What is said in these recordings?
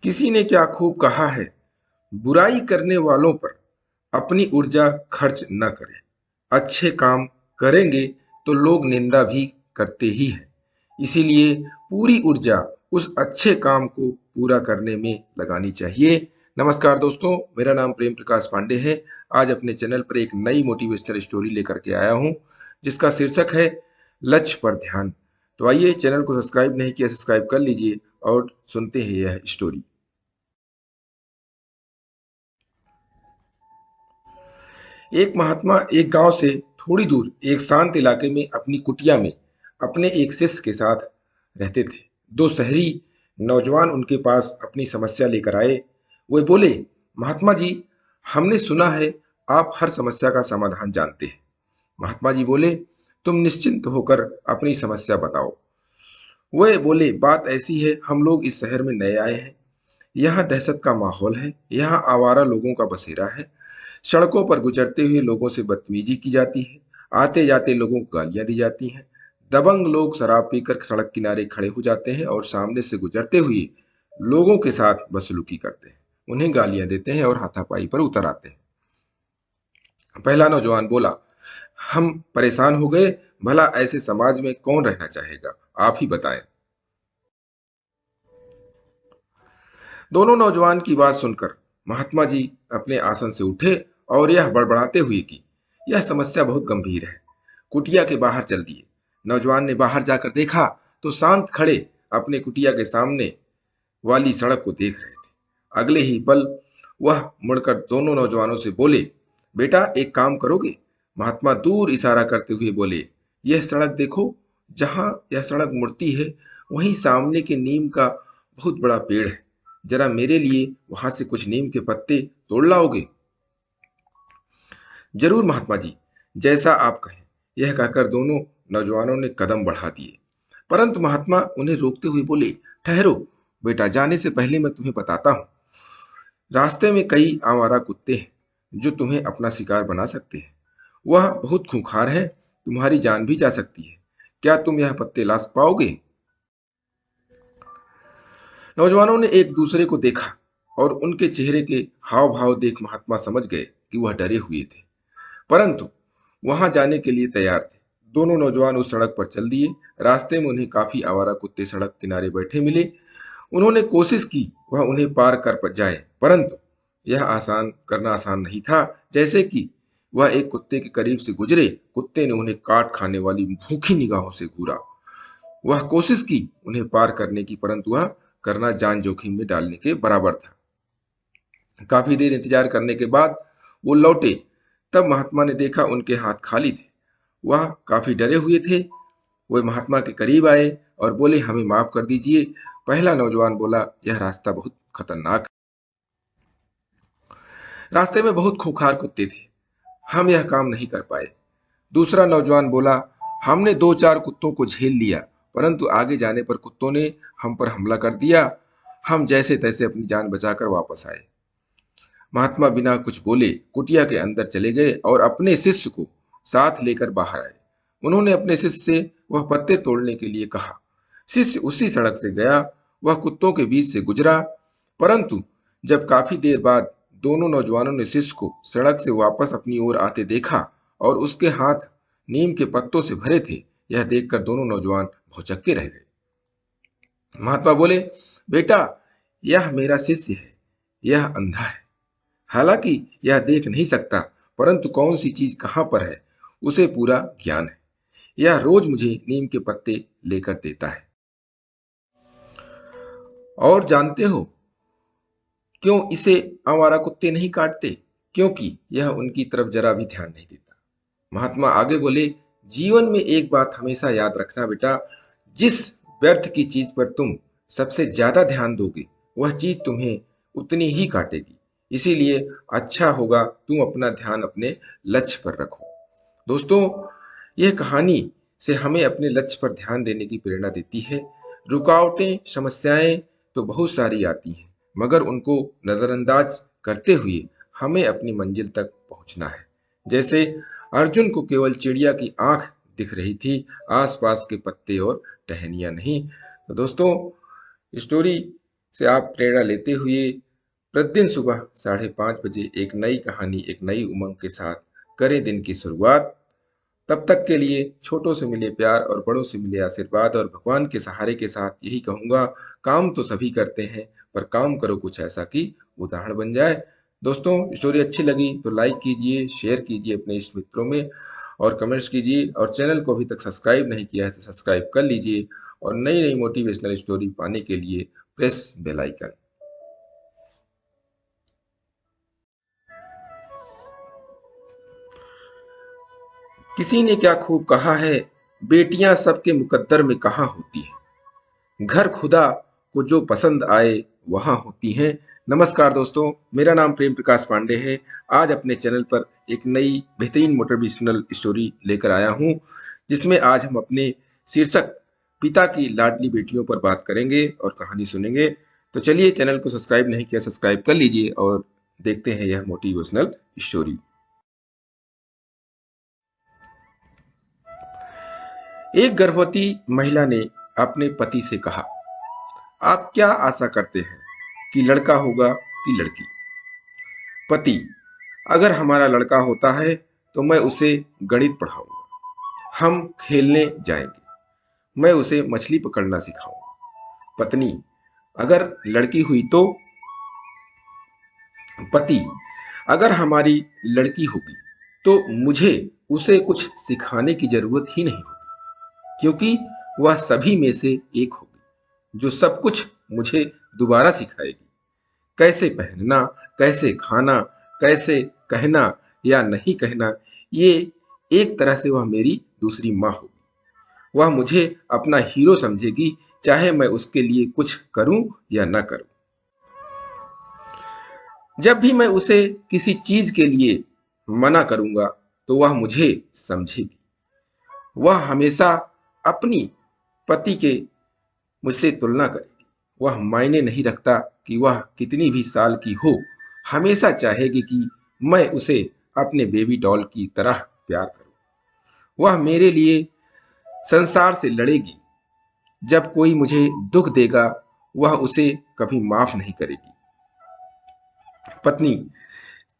किसी ने क्या खूब कहा है, बुराई करने वालों पर अपनी ऊर्जा खर्च न करें। अच्छे काम करेंगे तो लोग निंदा भी करते ही हैं। इसीलिए पूरी ऊर्जा उस अच्छे काम को पूरा करने में लगानी चाहिए। नमस्कार दोस्तों, मेरा नाम प्रेम प्रकाश पांडे है। आज अपने चैनल पर एक नई मोटिवेशनल स्टोरी लेकर के आया हूं, जिसका शीर्षक है लक्ष्य पर ध्यान। तो आइए, चैनल को सब्सक्राइब नहीं किया सब्सक्राइब कर लीजिए और सुनते हैं यह स्टोरी। एक महात्मा एक गांव से थोड़ी दूर एक शांत इलाके में अपनी कुटिया में अपने एक शिष्य के साथ रहते थे। दो शहरी नौजवान उनके पास अपनी समस्या लेकर आए। वे बोले, महात्मा जी, हमने सुना है आप हर समस्या का समाधान जानते हैं। महात्मा जी बोले, तुम निश्चिंत होकर अपनी समस्या बताओ। वे बोले, बात ऐसी है, हम लोग इस शहर में नए आए हैं। यहाँ दहशत का माहौल है। यहाँ आवारा लोगों का बसेरा है। सड़कों पर गुजरते हुए लोगों से बदतमीजी की जाती है। आते जाते लोगों को गालियां दी जाती हैं। दबंग लोग शराब पीकर सड़क किनारे खड़े हो जाते हैं और सामने से गुजरते हुए लोगों के साथ बदसलूकी करते हैं, उन्हें गालियां देते हैं और हाथापाई पर उतर आते हैं। पहला नौजवान बोला, हम परेशान हो गए। भला ऐसे समाज में कौन रहना चाहेगा? आप ही बताएं। दोनों नौजवान की बात सुनकर महात्मा जी अपने आसन से उठे और यह बड़बड़ाते हुए कि यह समस्या बहुत गंभीर है। कुटिया के बाहर चल दिए। नौजवान ने बाहर जाकर देखा तो शांत खड़े अपने कुटिया के सामने वाली सड़क को देख रहे थे। अगले ही पल वह मुड़कर दोनों नौजवानों से बोले, बेटा एक काम करोगे? महात्मा दूर इशारा करते हुए बोले, यह सड़क देखो। जहां यह सड़क मुड़ती है वहीं सामने के नीम का बहुत बड़ा पेड़ है। जरा मेरे लिए वहां से कुछ नीम के पत्ते तोड़ लाओगे? जरूर महात्मा जी, जैसा आप कहें। यह कहकर दोनों नौजवानों ने कदम बढ़ा दिए, परंतु महात्मा उन्हें रोकते हुए बोले, ठहरो बेटा, जाने से पहले मैं तुम्हें बताता हूँ। रास्ते में कई आवारा कुत्ते हैं जो तुम्हें अपना शिकार बना सकते हैं। वह बहुत खूंखार है, तुम्हारी जान भी जा सकती है। क्या तुम यह पत्ते ला पाओगे? नौजवानों ने एक दूसरे को देखा और उनके चेहरे के हाव भाव देख महात्मा समझ गए कि वह डरे हुए थे, परंतु वहां जाने के लिए तैयार थे। दोनों नौजवान उस सड़क पर चल दिए। रास्ते में उन्हें काफी आवारा कुत्ते सड़क किनारे बैठे मिले। उन्होंने कोशिश की वह उन्हें पार कर जाए, परंतु यह आसान करना आसान नहीं था। जैसे कि वह एक कुत्ते के करीब से गुजरे, कुत्ते ने उन्हें काट खाने वाली भूखी निगाहों से घूरा। वह कोशिश की उन्हें पार करने की, परंतु वह करना जान जोखिम में डालने के बराबर था। काफी देर इंतजार करने के बाद वो लौटे। तब महात्मा ने देखा उनके हाथ खाली थे। वह काफी डरे हुए थे। वे महात्मा के करीब आए और बोले, हमें माफ कर दीजिए। पहला नौजवान बोला, यह रास्ता बहुत खतरनाक है। रास्ते में बहुत खूंखार कुत्ते थे, हम यह काम नहीं कर पाए। दूसरा नौजवान बोला, हमने दो चार कुत्तों को झेल लिया, परंतु आगे जाने पर कुत्तों ने हम पर हमला कर दिया। हम जैसे तैसे अपनी जान बचाकर वापस आए। महात्मा बिना कुछ बोले कुटिया के अंदर चले गए और अपने शिष्य को साथ लेकर बाहर आए। उन्होंने अपने शिष्य से वह पत्ते तोड़ने के लिए कहा। शिष्य उसी सड़क से गया। वह कुत्तों के बीच से गुजरा, परंतु जब काफी देर बाद दोनों नौजवानों ने शिष्य को सड़क से वापस अपनी ओर आते देखा और उसके हाथ नीम के पत्तों से भरे थे, यह देखकर दोनों नौजवान भौचक्के रह गए। महात्मा बोले, बेटा, यह मेरा शिष्य है। यह अंधा है, हालांकि यह देख नहीं सकता, परंतु कौन सी चीज कहां पर है उसे पूरा ज्ञान है। यह रोज मुझे नीम के पत्ते लेकर देता है। और जानते हो क्यों इसे आवारा कुत्ते नहीं काटते? क्योंकि यह उनकी तरफ जरा भी ध्यान नहीं देता। महात्मा आगे बोले, जीवन में एक बात हमेशा याद रखना बेटा, जिस व्यर्थ की चीज पर तुम सबसे ज्यादा ध्यान दोगे वह चीज तुम्हें उतनी ही काटेगी। इसीलिए अच्छा होगा तुम अपना ध्यान अपने लक्ष्य पर रखो। दोस्तों, यह कहानी से हमें अपने लक्ष्य पर ध्यान देने की प्रेरणा देती है। रुकावटें, समस्याएं तो बहुत सारी आती हैं, मगर उनको नजरअंदाज करते हुए हमें अपनी मंजिल तक पहुंचना है। जैसे अर्जुन को केवल चिड़िया की आंख दिख रही थी, आसपास के पत्ते और टहनियां नहीं। तो दोस्तों, स्टोरी से आप प्रेरणा लेते हुए प्रतिदिन सुबह 5:30 बजे एक नई कहानी, एक नई उमंग के साथ करें दिन की शुरुआत। तब तक के लिए छोटों से मिले प्यार और बड़ों से मिले आशीर्वाद और भगवान के सहारे के साथ यही कहूंगा, काम तो सभी करते हैं, पर काम करो कुछ ऐसा कि उदाहरण बन जाए। दोस्तों, स्टोरी अच्छी लगी तो लाइक कीजिए, शेयर कीजिए अपने इष्ट मित्रों में और कमेंट्स कीजिए, और चैनल को अभी तक सब्सक्राइब नहीं किया है तो सब्सक्राइब कर लीजिए, और नई नई मोटिवेशनल स्टोरी पाने के लिए प्रेस बेल आइकन। किसी ने क्या खूब कहा है, बेटियां सबके मुकद्दर में कहाँ होती हैं, घर खुदा को जो पसंद आए वहां होती हैं। नमस्कार दोस्तों, मेरा नाम प्रेम प्रकाश पांडे है। आज अपने चैनल पर एक नई बेहतरीन मोटिवेशनल स्टोरी लेकर आया हूं, जिसमें आज हम अपने शीर्षक पिता की लाडली बेटियों पर बात करेंगे और कहानी सुनेंगे। तो चलिए, चैनल को सब्सक्राइब नहीं किया सब्सक्राइब कर लीजिए और देखते हैं यह मोटिवेशनल स्टोरी। एक गर्भवती महिला ने अपने पति से कहा, आप क्या आशा करते हैं कि लड़का होगा कि लड़की? पति, अगर हमारा लड़का होता है तो मैं उसे गणित पढ़ाऊंगा, हम खेलने जाएंगे, मैं उसे मछली पकड़ना सिखाऊंगा। पत्नी, अगर लड़की हुई तो? पति, अगर हमारी लड़की होगी तो मुझे उसे कुछ सिखाने की जरूरत ही नहीं होगी, क्योंकि वह सभी में से एक होगी जो सब कुछ मुझे दोबारा सिखाएगी। कैसे पहनना, कैसे खाना, कैसे कहना या नहीं कहना, ये एक तरह से वह मेरी दूसरी माँ होगी। वह मुझे अपना हीरो समझेगी, चाहे मैं उसके लिए कुछ करूं या ना करूं। जब भी मैं उसे किसी चीज के लिए मना करूंगा तो वह मुझे समझेगी। वह हमेशा अपनी पति के मुझसे तुलना करेगी। वह मायने नहीं रखता कि वह कितनी भी साल की हो, हमेशा चाहेगी कि मैं उसे अपने बेबी डॉल की तरह प्यार करूं। वह मेरे लिए संसार से लड़ेगी। जब कोई मुझे दुख देगा, वह उसे कभी माफ नहीं करेगी। पत्नी,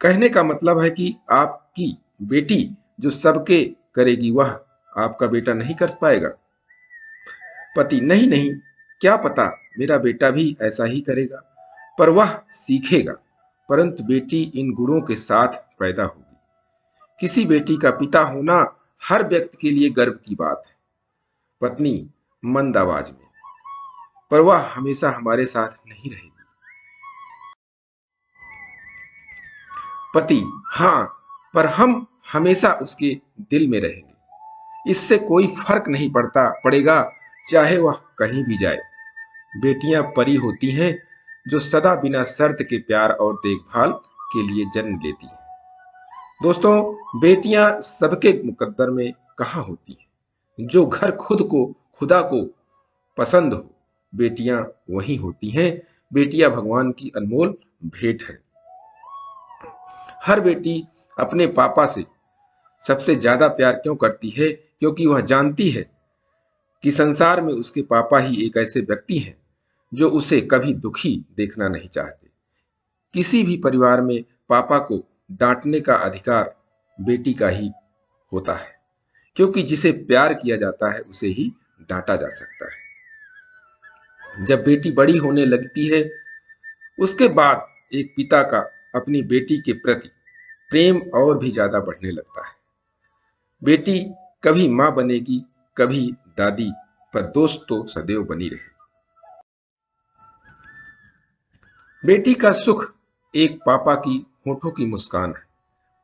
कहने का मतलब है कि आपकी बेटी जो सबके करेगी वह आपका बेटा नहीं कर पाएगा? पति, नहीं नहीं, क्या पता मेरा बेटा भी ऐसा ही करेगा, पर वह सीखेगा। परंतु बेटी इन गुणों के साथ पैदा होगी। किसी बेटी का पिता होना हर व्यक्ति के लिए गर्व की बात है। पत्नी मंद आवाज में, पर वह हमेशा हमारे साथ नहीं रहेगी। पति, हाँ, पर हम हमेशा उसके दिल में रहेंगे। इससे कोई फर्क नहीं पड़ेगा, चाहे वह कहीं भी जाए। बेटियां परी होती हैं जो सदा बिना शर्त के प्यार और देखभाल के लिए जन्म लेती हैं। दोस्तों, बेटियां सबके मुकद्दर में कहाँ होती हैं? जो घर खुद को खुदा को पसंद हो, बेटियां वही होती हैं। बेटियां भगवान की अनमोल भेंट है। हर बेटी अपने पापा से सबसे ज्यादा प्यार क्यों करती है? क्योंकि वह जानती है कि संसार में उसके पापा ही एक ऐसे व्यक्ति हैं जो उसे कभी दुखी देखना नहीं चाहते। किसी भी परिवार में पापा को डांटने का अधिकार बेटी का ही होता है, क्योंकि जिसे प्यार किया जाता है उसे ही डांटा जा सकता है। जब बेटी बड़ी होने लगती है, उसके बाद एक पिता का अपनी बेटी के प्रति प्रेम और भी ज्यादा बढ़ने लगता है। बेटी कभी मां बनेगी, कभी दादी, पर दोस्त तो सदैव बनी रहे। बेटी का सुख एक पापा की होठों की मुस्कान है।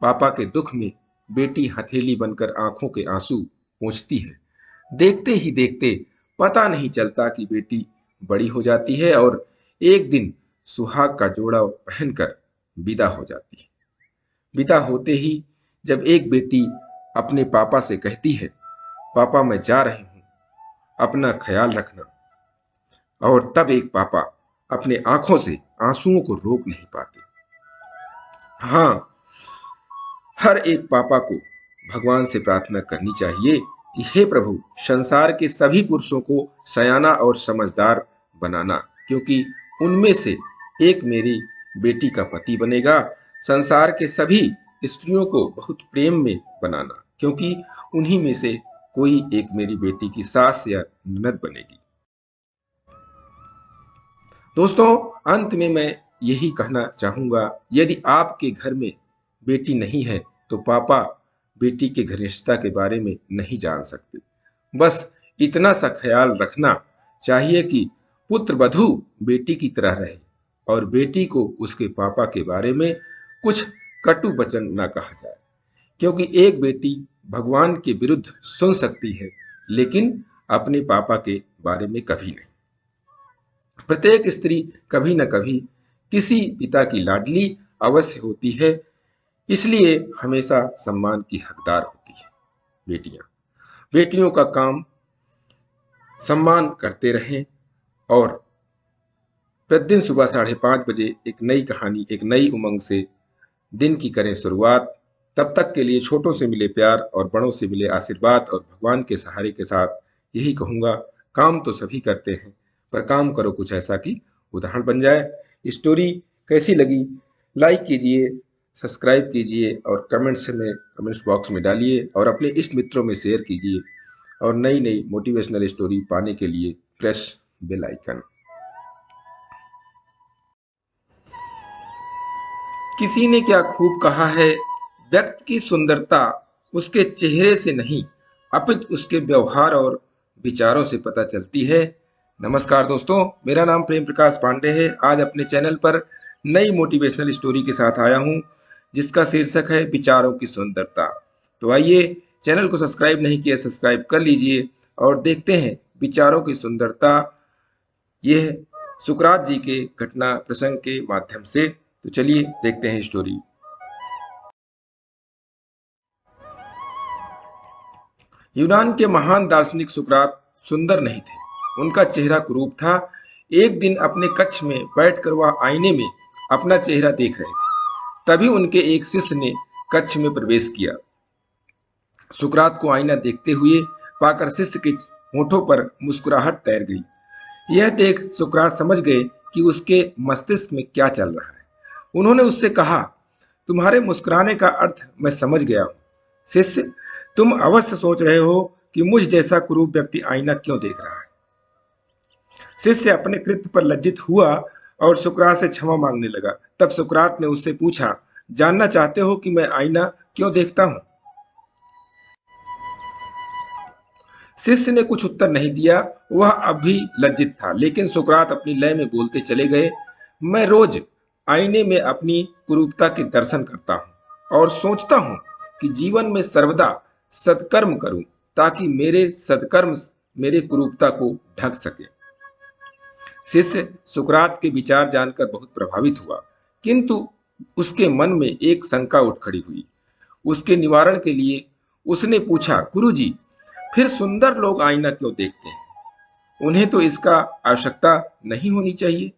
पापा के दुख में बेटी हथेली बनकर आंखों के आंसू पोंछती है। देखते ही देखते पता नहीं चलता कि बेटी बड़ी हो जाती है और एक दिन सुहाग का जोड़ा पहनकर विदा हो जाती है। विदा होते ही जब एक बेटी अपने पापा से कहती है, पापा मैं जा रही हूं, अपना ख्याल रखना, और तब एक पापा अपने आंखों से आंसुओं को रोक नहीं पाते। हाँ, हर एक पापा को भगवान से प्रार्थना करनी चाहिए कि हे प्रभु, संसार के सभी पुरुषों को सयाना और समझदार बनाना, क्योंकि उनमें से एक मेरी बेटी का पति बनेगा। संसार के सभी स्त्रियों को बहुत प्रेम में बनाना, क्योंकि उन्हीं में से कोई एक मेरी बेटी की सास या ननद बनेगी। दोस्तों, अंत में मैं यही कहना चाहूंगा, यदि आपके घर में बेटी नहीं है तो पापा बेटी के घनिष्ठता के बारे में नहीं जान सकते। बस इतना सा ख्याल रखना चाहिए कि पुत्र वधू बेटी की तरह रहे और बेटी को उसके पापा के बारे में कुछ कटु वचन ना कहा जाए, क्योंकि एक बेटी भगवान के विरुद्ध सुन सकती है लेकिन अपने पापा के बारे में कभी नहीं। प्रत्येक स्त्री कभी न कभी किसी पिता की लाडली अवश्य होती है, इसलिए हमेशा सम्मान की हकदार होती है। बेटियों का काम सम्मान करते रहें और प्रतिदिन सुबह 5:30 बजे एक नई कहानी, एक नई उमंग से दिन की करें शुरुआत। तब तक के लिए छोटों से मिले प्यार और बड़ों से मिले आशीर्वाद और भगवान के सहारे के साथ यही कहूंगा, काम तो सभी करते हैं पर काम करो कुछ ऐसा कि उदाहरण बन जाए। स्टोरी कैसी लगी लाइक कीजिए, सब्सक्राइब कीजिए और कमेंट्स बॉक्स में डालिए और अपने इष्ट मित्रों में शेयर कीजिए और नई नई मोटिवेशनल स्टोरी पाने के लिए प्रेस बेल आइकन। किसी ने क्या खूब कहा है, व्यक्ति की सुंदरता उसके चेहरे से नहीं अपितु उसके व्यवहार और विचारों से पता चलती है। नमस्कार दोस्तों, मेरा नाम प्रेम प्रकाश पांडे है। आज अपने चैनल पर नई मोटिवेशनल स्टोरी के साथ आया हूं, जिसका शीर्षक है विचारों की सुंदरता। तो आइए, चैनल को सब्सक्राइब नहीं किया सब्सक्राइब कर लीजिए और देखते हैं विचारों की सुंदरता, यह सुकरात जी के घटना प्रसंग के माध्यम से। तो चलिए देखते हैं स्टोरी। यूनान के महान दार्शनिक सुकरात सुंदर नहीं थे, उनका चेहरा कुरूप था। एक दिन अपने कक्ष में बैठकर वह आईने में अपना चेहरा देख रहे थे। तभी उनके एक शिष्य ने कक्ष में प्रवेश किया। सुकरात को आईना देखते हुए पाकर शिष्य के होठों पर मुस्कुराहट तैर गई। यह देख सुकरात समझ गए कि उसके मस्तिष्क में क्या चल रहा है। उन्होंने उससे कहा, तुम्हारे मुस्कुराने का अर्थ मैं समझ गया हूं। शिष्य, तुम अवश्य सोच रहे हो कि मुझ जैसा कुरूप व्यक्ति आईना क्यों देख रहा है। शिष्य अपने कृत्य पर लज्जित हुआ और सुकरात से क्षमा मांगने लगा। तब सुकरात ने उससे पूछा, जानना चाहते हो कि मैं आईना क्यों देखता हूं? शिष्य ने कुछ उत्तर नहीं दिया, वह अभी लज्जित था। लेकिन सुकरात अपनी लय में बोलते चले गए, मैं रोज आईने में अपनी कुरूपता के दर्शन करता हूं और सोचता हूं कि जीवन में सर्वदा सत्कर्म करूं ताकि मेरे सत्कर्म मेरे कुरूपता को ढक सके। शिष्य सुकरात के विचार जानकर बहुत प्रभावित हुआ, किंतु उसके मन में एक शंका उठ खड़ी हुई। उसके निवारण के लिए उसने पूछा, गुरुजी, फिर सुंदर लोग आईना क्यों देखते हैं? उन्हें तो इसका आवश्यकता नहीं होनी चाहिए।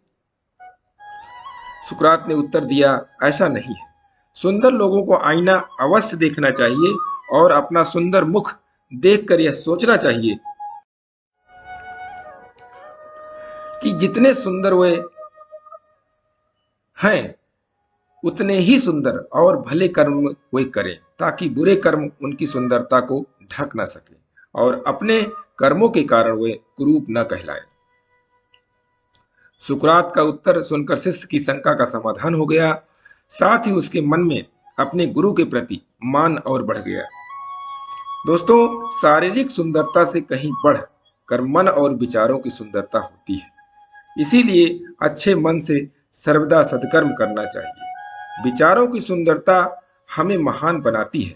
सुकरात ने उत्तर दिया, ऐसा नहीं है। सुंदर लोगों को आईना अवश्य देखना चाहिए और अपना सुंदर मुख देखकर यह सोचना चाहिए कि जितने सुंदर वे हैं उतने ही सुंदर और भले कर्म वे करें ताकि बुरे कर्म उनकी सुंदरता को ढक न सके और अपने कर्मों के कारण वे कुरूप न कहलाएं। सुकरात का उत्तर सुनकर शिष्य की शंका का समाधान हो गया, साथ ही उसके मन में अपने गुरु के प्रति मान और बढ़ गया। दोस्तों, शारीरिक सुंदरता से कहीं बढ़ कर मन और विचारों की सुंदरता होती है। इसीलिए अच्छे मन से सर्वदा सत्कर्म करना चाहिए। विचारों की सुंदरता हमें महान बनाती है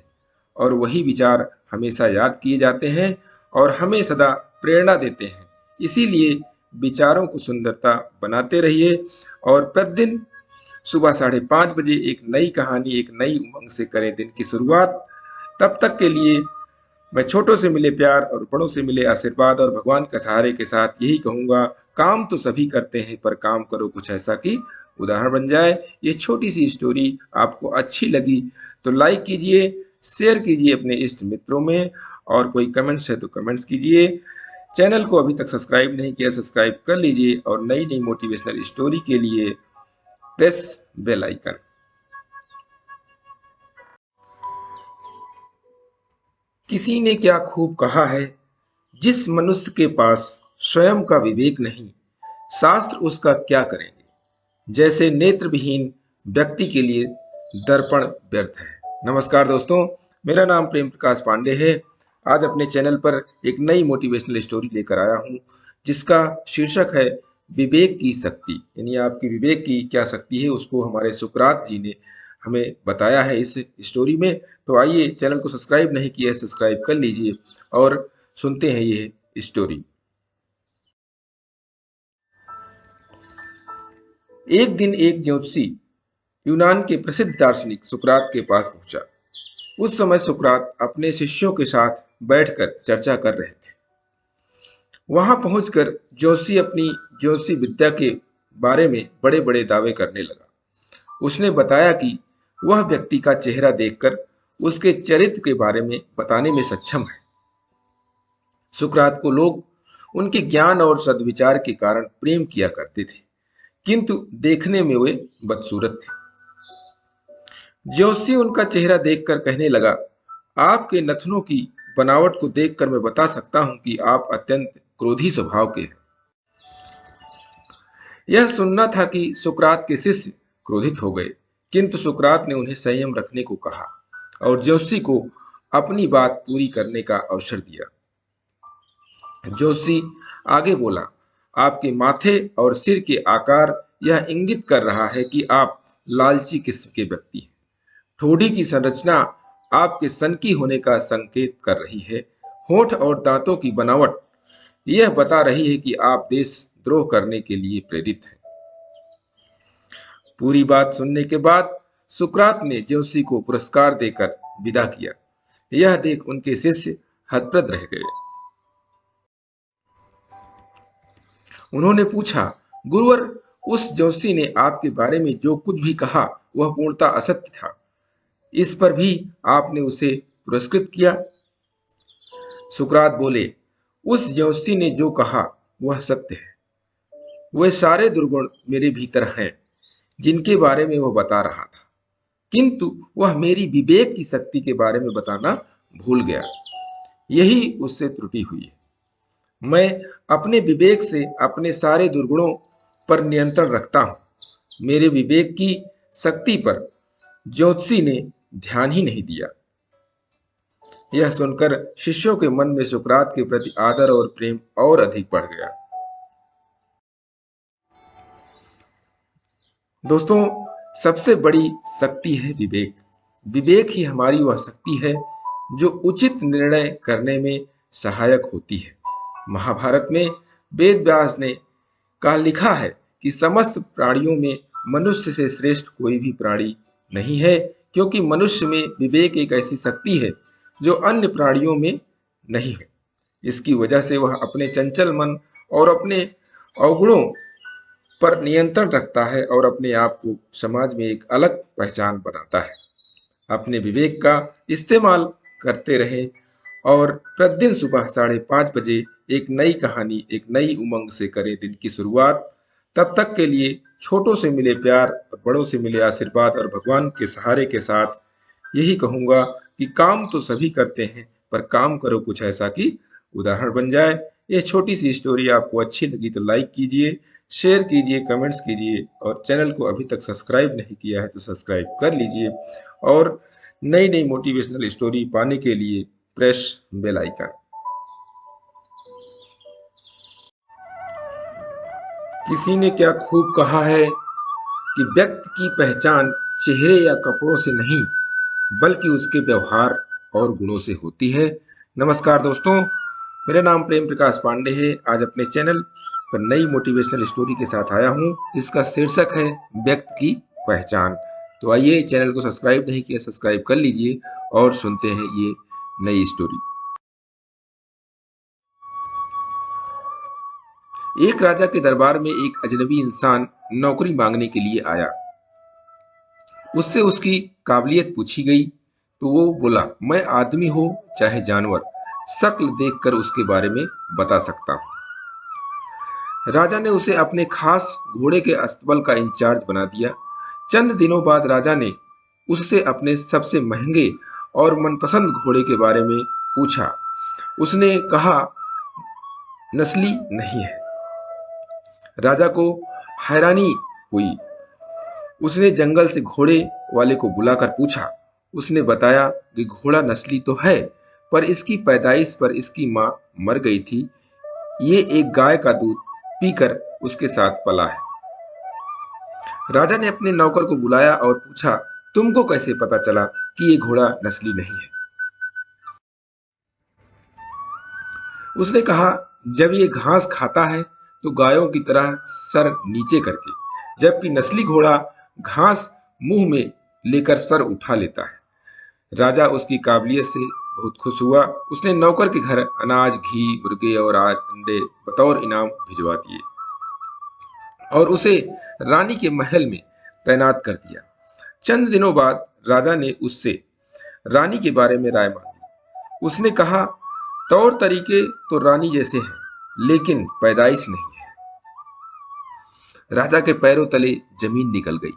और वही विचार हमेशा याद किए जाते हैं और हमें सदा प्रेरणा देते हैं। इसीलिए विचारों को सुंदरता बनाते रहिए और प्रतिदिन सुबह 5:30 बजे एक नई कहानी, एक नई उमंग से करें दिन की शुरुआत। तब तक के लिए मैं छोटों से मिले प्यार और बड़ों से मिले आशीर्वाद और भगवान के सहारे के साथ यही कहूंगा, काम तो सभी करते हैं पर काम करो कुछ ऐसा कि उदाहरण बन जाए। ये छोटी सी स्टोरी आपको अच्छी लगी तो लाइक कीजिए, शेयर कीजिए अपने इष्ट मित्रों में और कोई कमेंट्स है तो कमेंट्स कीजिए। चैनल को अभी तक सब्सक्राइब नहीं किया, सब्सक्राइब कर लीजिए और नई नई मोटिवेशनल स्टोरी के लिए प्रेस बेल आइकन। किसी ने क्या खूब कहा है, जिस मनुष्य के पास स्वयं का विवेक नहीं, शास्त्र उसका क्या करेंगे। जैसे नेत्रविहीन व्यक्ति के लिए दर्पण व्यर्थ है। नमस्कार दोस्तों, मेरा नाम प्रेम प्रकाश पांडे है। आज अपने चैनल पर एक नई मोटिवेशनल स्टोरी लेकर आया हूं, जिसका शीर्षक है विवेक की शक्ति। यानी आपकी विवेक की क्या शक्ति है, उसको हमारे सुकरात जी ने हमें बताया है इस स्टोरी में। तो आइए, चैनल को सब्सक्राइब नहीं किया है, सब्सक्राइब कर लीजिए और सुनते हैं ये स्टोरी। एक दिन एक ज्योतिषी यूनान के प्रसिद्ध दार्शनिक सुकरात के पास पहुंचा। उस समय सुकरात अपने शिष्यों के साथ बैठकर चर्चा कर रहे थे। वहां पहुंचकर ज्योतिषी अपनी ज्योतिषी विद्या के बारे में बड़े बड़े दावे करने लगा। उसने बताया कि वह व्यक्ति का चेहरा देखकर उसके चरित्र के बारे में बताने में सक्षम है। सुकरात को लोग उनके ज्ञान और सद्विचार के कारण प्रेम किया करते थे, किंतु देखने में वे बदसूरत थे। ज्योतिषी उनका चेहरा देखकर कहने लगा, आपके नथनों की बनावट को देखकर मैं बता सकता हूं कि आप अत्यंत क्रोधी स्वभाव के हैं। यह सुनना था कि सुकरात के शिष्य क्रोधित हो गए, किंतु सुकरात ने उन्हें संयम रखने को कहा और ज्योतिषी को अपनी बात पूरी करने का अवसर दिया। ज्योतिषी आगे बोला, आपके माथे और सिर के आकार यह इंगित कर रहा है कि आप लालची किस्म के व्यक्ति हैं। ठोड़ी की संरचना आपके सनकी होने का संकेत कर रही है। होंठ और दांतों की बनावट यह बता रही है कि आप देशद्रोह करने के लिए प्रेरित हैं। पूरी बात सुनने के बाद सुकरात ने ज्योतिषी को पुरस्कार देकर विदा किया। यह देख उनके शिष्य हतप्रभ रह गए। उन्होंने पूछा, गुरुवर, उस ज्योतिषी ने आपके बारे में जो कुछ भी कहा वह पूर्णतः असत्य था। इस पर भी आपने उसे पुरस्कृत किया। सुकरात बोले, उस ज्योतिषी ने जो कहा वह सत्य है। वे सारे दुर्गुण मेरे भीतर हैं जिनके बारे में वह बता रहा था, किंतु वह मेरी विवेक की शक्ति के बारे में बताना भूल गया। यही उससे त्रुटि हुई है। मैं अपने विवेक से अपने सारे दुर्गुणों पर नियंत्रण रखता हूं। मेरे विवेक की शक्ति पर ज्योतिषी ने ध्यान ही नहीं दिया। यह सुनकर शिष्यों के मन में सुकरात के प्रति आदर और प्रेम और अधिक बढ़ गया। दोस्तों, सबसे बड़ी शक्ति है विवेक। विवेक ही हमारी वह शक्ति है जो उचित निर्णय करने में सहायक होती है। महाभारत में वेद व्यास ने कहा लिखा है कि समस्त प्राणियों में मनुष्य से श्रेष्ठ कोई भी प्राणी नहीं है, क्योंकि मनुष्य में विवेक एक ऐसी शक्ति है जो अन्य प्राणियों में नहीं है। इसकी वजह से वह अपने चंचल मन और अपने अवगुणों पर नियंत्रण रखता है और अपने आप को समाज में एक अलग पहचान बनाता है। अपने विवेक का इस्तेमाल करते रहें और प्रतिदिन सुबह 5:30 बजे एक नई कहानी, एक नई उमंग से करें दिन की शुरुआत। तब तक के लिए छोटों से मिले प्यार और बड़ों से मिले आशीर्वाद और भगवान के सहारे के साथ यही कहूंगा कि काम तो सभी करते हैं, पर काम करो कुछ ऐसा कि उदाहरण बन जाए। ये छोटी सी स्टोरी आपको अच्छी लगी तो लाइक कीजिए, शेयर कीजिए, कमेंट्स कीजिए और चैनल को अभी तक सब्सक्राइब नहीं किया है तो सब्सक्राइब कर लीजिए और नई नई मोटिवेशनल स्टोरी पाने के लिए प्रेस बेल आइकन। किसी ने क्या खूब कहा है कि व्यक्ति की पहचान चेहरे या कपड़ों से नहीं, बल्कि उसके व्यवहार और गुणों से होती है। नमस्कार दोस्तों, मेरा नाम प्रेम प्रकाश पांडे है। आज अपने चैनल पर नई मोटिवेशनल स्टोरी के साथ आया हूँ। इसका शीर्षक है व्यक्ति की पहचान। तो आइए, चैनल को सब्सक्राइब नहीं किया, सब्सक्राइब कर लीजिए और सुनते हैं ये नई स्टोरी। एक राजा के दरबार में एक अजनबी इंसान नौकरी मांगने के लिए आया। उससे उसकी काबिलियत पूछी गई तो वो बोला, मैं आदमी हो चाहे जानवर, शक्ल देखकर उसके बारे में बता सकता हूँ। राजा ने उसे अपने खास घोड़े के अस्तबल का इंचार्ज बना दिया। चंद दिनों बाद राजा ने उससे अपने सबसे महंगे और मनपसंद घोड़े के बारे में पूछा। उसने कहा, नस्ली नहीं है। राजा को हैरानी हुई। उसने जंगल से घोड़े वाले को बुलाकर पूछा। उसने बताया कि घोड़ा नस्ली तो है, पर इसकी पैदाइश पर इसकी मां मर गई थी। ये एक गाय का दूध पीकर उसके साथ पला है। राजा ने अपने नौकर को बुलाया और पूछा, तुमको कैसे पता चला कि ये घोड़ा नस्ली नहीं है? उसने कहा, जब ये घास खाता है तो गायों की तरह सर नीचे करके, जबकि नस्ली घोड़ा घास मुंह में लेकर सर उठा लेता है। राजा उसकी काबिलियत से बहुत खुश हुआ। उसने नौकर के घर अनाज, घी, मुर्गे और अंडे बतौर इनाम भिजवा दिए और उसे रानी के महल में तैनात कर दिया। चंद दिनों बाद राजा ने उससे रानी के बारे में राय मांगी। उसने कहा, तौर तरीके तो रानी जैसे हैं, लेकिन पैदाइश नहीं है। राजा के पैरों तले जमीन निकल गई।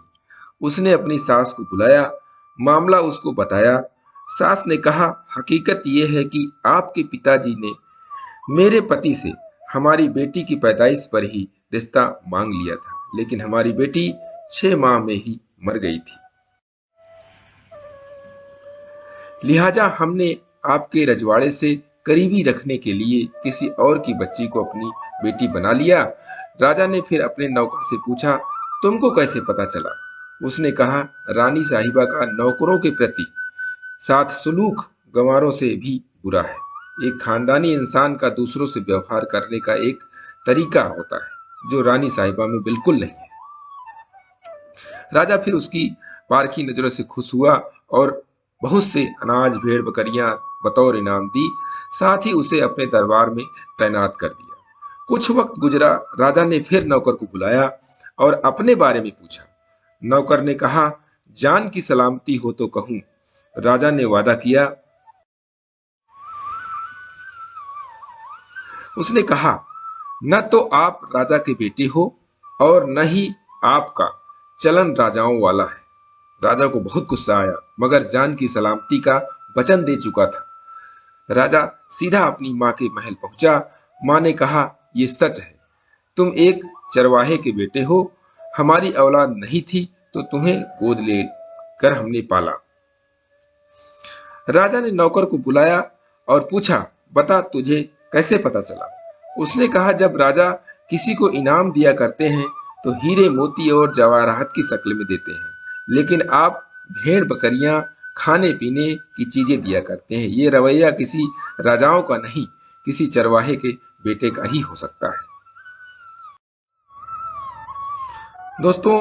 उसने अपनी सास को बुलाया, मामला उसको बताया। सास ने कहा, हकीकत यह है कि आपके पिताजी ने मेरे पति से हमारी बेटी की पैदाइश पर ही रिश्ता मांग लिया था, लेकिन हमारी बेटी 6 माह में ही मर गई थी। लिहाजा हमने आपके रजवाड़े से करीबी रखने के लिए किसी और की बच्ची को अपनी बेटी बना लिया। राजा ने फिर अपने नौकर से पूछा, तुमको कैसे पता चला? उसने कहा, रानी साहिबा का नौकरों के प्रति साथ सलूक गंवारों से भी बुरा है। एक खानदानी इंसान का दूसरों से व्यवहार करने का एक तरीका होता है जो रानी साहिबा में बिल्कुल नहीं है। राजा फिर उसकी पारखी नजरों से खुश हुआ और बहुत से अनाज, भेड़, बकरियां बतौर इनाम दी। साथ ही उसे अपने दरबार में तैनात कर दिया। कुछ वक्त गुजरा। राजा ने फिर नौकर को बुलाया और अपने बारे में पूछा। नौकर ने कहा, जान की सलामती हो तो कहूं। राजा ने वादा किया। उसने कहा, न तो आप राजा के बेटे हो और न ही आपका चलन राजाओं वाला है। राजा को बहुत गुस्सा आया, मगर जान की सलामती का वचन दे चुका था। राजा सीधा अपनी मां के महल पहुंचा। मां ने कहा, यह सच है, तुम एक चरवाहे के बेटे हो। हमारी औलाद नहीं थी तो तुम्हें गोद ले कर हमने पाला। राजा ने नौकर को बुलाया और पूछा, बता तुझे कैसे पता चला? उसने कहा, जब राजा किसी को इनाम दिया करते हैं तो हीरे, मोती और जवाहरात की शक्ल में देते हैं, लेकिन आप भेड़, बकरियां, खाने पीने की चीजें दिया करते हैं। ये रवैया किसी राजाओं का नहीं, किसी चरवाहे के बेटे का ही हो सकता है। दोस्तों,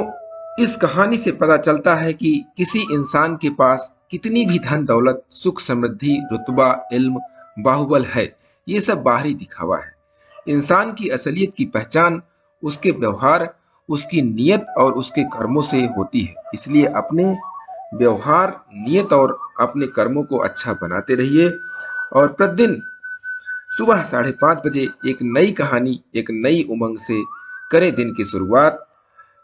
इस कहानी से पता चलता है कि किसी इंसान के पास कितनी भी धन दौलत, सुख समृद्धि, रुतबा, इल्म, बाहुबल है, ये सब बाहरी दिखावा है। इंसान की असलियत की पहचान उसके व्यवहार, उसकी नीयत और उसके कर्मों से होती है। इसलिए अपने व्यवहार, नीयत और अपने कर्मों को अच्छा बनाते रहिए और प्रतिदिन सुबह 5:30 बजे एक नई कहानी, एक नई उमंग से करें दिन की शुरुआत।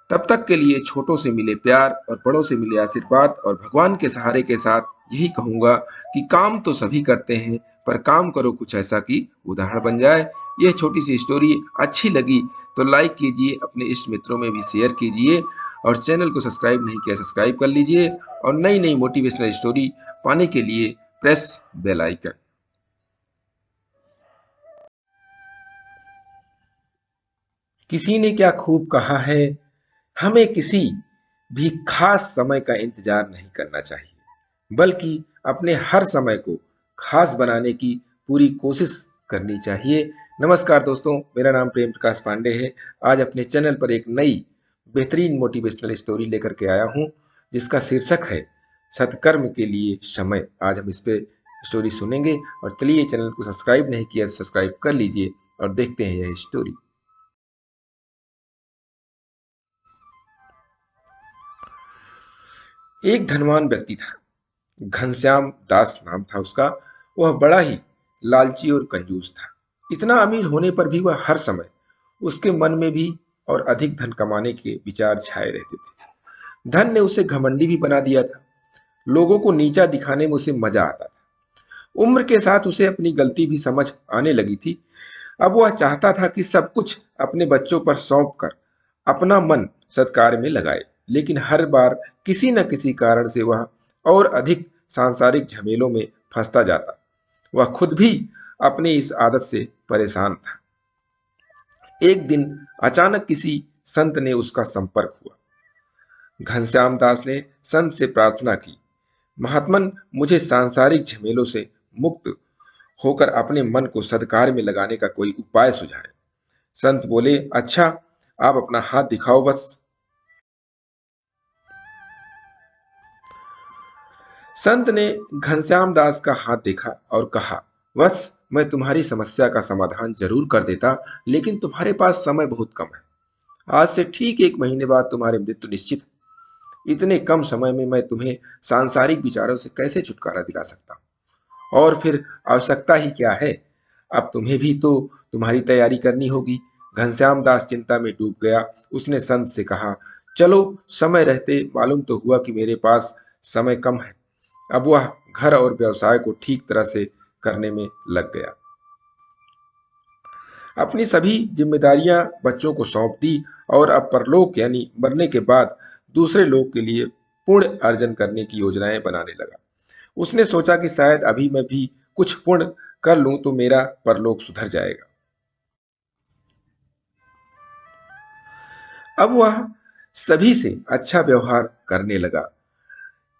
तब तक के लिए छोटों से मिले प्यार और बड़ों से मिले आशीर्वाद और भगवान के सहारे के साथ यही कहूंगा कि काम तो सभी करते हैं, पर काम करो कुछ ऐसा कि उदाहरण बन जाए। यह छोटी सी स्टोरी अच्छी लगी तो लाइक कीजिए, अपने इष्ट मित्रों में भी शेयर कीजिए और चैनल को सब्सक्राइब नहीं किया सब्सक्राइब कर लीजिए और नई नई मोटिवेशनल स्टोरी पाने के लिए प्रेस बेल आइकन। किसी ने क्या खूब कहा है, हमें किसी भी खास समय का इंतजार नहीं करना चाहिए, बल्कि अपने हर समय को खास बनाने की पूरी कोशिश करनी चाहिए। नमस्कार दोस्तों, मेरा नाम प्रेम प्रकाश पांडे है। आज अपने चैनल पर एक नई बेहतरीन मोटिवेशनल स्टोरी लेकर के आया हूं, जिसका शीर्षक है सत्कर्म के लिए समय। आज हम इस पे स्टोरी सुनेंगे और चलिए, चैनल को सब्सक्राइब नहीं किया तो सब्सक्राइब कर लीजिए और देखते हैं यह स्टोरी। एक धनवान व्यक्ति था, घनश्याम दास नाम था उसका। वह बड़ा ही लालची और कंजूस था। इतना अमीर होने पर भी वह हर समय उसके मन में भी और अधिक धन कमाने के विचार छाए रहते थे। धन ने उसे घमंडी भी बना दिया था। लोगों को नीचा दिखाने में उसे मजा आता था। उम्र के साथ उसे अपनी गलती भी समझ आने लगी थी। अब वह चाहता था कि सब कुछ अपने बच्चों पर सौंप कर अपना मन सत्कार में लगाए, लेकिन हर बार किसी न किसी कारण से वह और अधिक सांसारिक झमेलों में फंसता जाता। वह खुद भी अपनी इस आदत से परेशान था। एक दिन अचानक किसी संत ने उसका संपर्क हुआ। घनश्याम दास ने संत से प्रार्थना की, महात्मन, मुझे सांसारिक झमेलों से मुक्त होकर अपने मन को सद्कार्य में लगाने का कोई उपाय सुझाएं। संत बोले, अच्छा, आप अपना हाथ दिखाओ वत्स। संत ने घनश्याम दास का हाथ देखा और कहा, वत्स, मैं तुम्हारी समस्या का समाधान जरूर कर देता, लेकिन तुम्हारे पास समय बहुत कम है। आज से ठीक 1 महीने बाद तुम्हारी मृत्यु निश्चित है। इतने कम समय में मैं तुम्हें सांसारिक विचारों से कैसे छुटकारा दिला सकता हूं? और फिर आवश्यकता ही क्या है? अब तुम्हें भी तो तुम्हारी तैयारी करनी होगी। घनश्याम दास चिंता में डूब गया। उसने संत से कहा, चलो, समय रहते मालूम तो हुआ कि मेरे पास समय कम है। अब वह घर और व्यवसाय को ठीक तरह से करने में लग गया। अपनी सभी जिम्मेदारियां बच्चों को सौंप दी और अब परलोक यानी मरने के बाद दूसरे लोग के लिए पुण्य अर्जन करने की योजनाएं बनाने लगा। उसने सोचा कि शायद अभी मैं भी कुछ पुण्य कर लूं तो मेरा परलोक सुधर जाएगा। अब वह सभी से अच्छा व्यवहार करने लगा।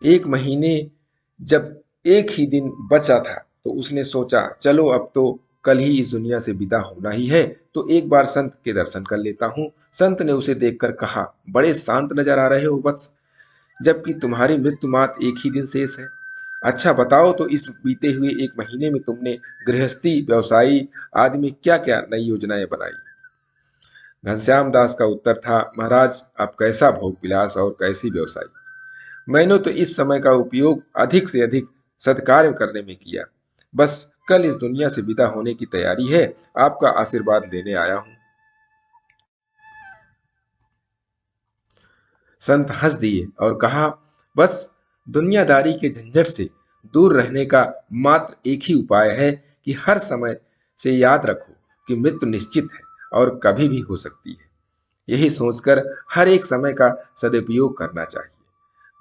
1 महीने जब एक ही दिन बचा था तो उसने सोचा, चलो अब तो कल ही इस दुनिया से विदा होना ही है, तो एक बार संत के दर्शन कर लेता हूँ। संत ने उसे देखकर कहा, बड़े शांत नजर आ रहे हो वत्स, जबकि तुम्हारी मृत्यु मात्र एक ही दिन शेष है। अच्छा बताओ, तो इस बीते हुए 1 महीने में तुमने गृहस्थी, व्यवसायी आदि में क्या क्या नई योजनाएं बनाई? घनश्याम दास का उत्तर था, महाराज, आप कैसा भोग विलास और कैसी व्यवसायी। मैंने तो इस समय का उपयोग अधिक से अधिक सत्कार्य करने में किया। बस कल इस दुनिया से विदा होने की तैयारी है। आपका आशीर्वाद लेने आया हूं। संत हंस दिए और कहा, बस दुनियादारी के झंझट से दूर रहने का मात्र एक ही उपाय है कि हर समय से याद रखो कि मृत्यु निश्चित है और कभी भी हो सकती है। यही सोचकर हर एक समय का सदुपयोग करना चाहिए।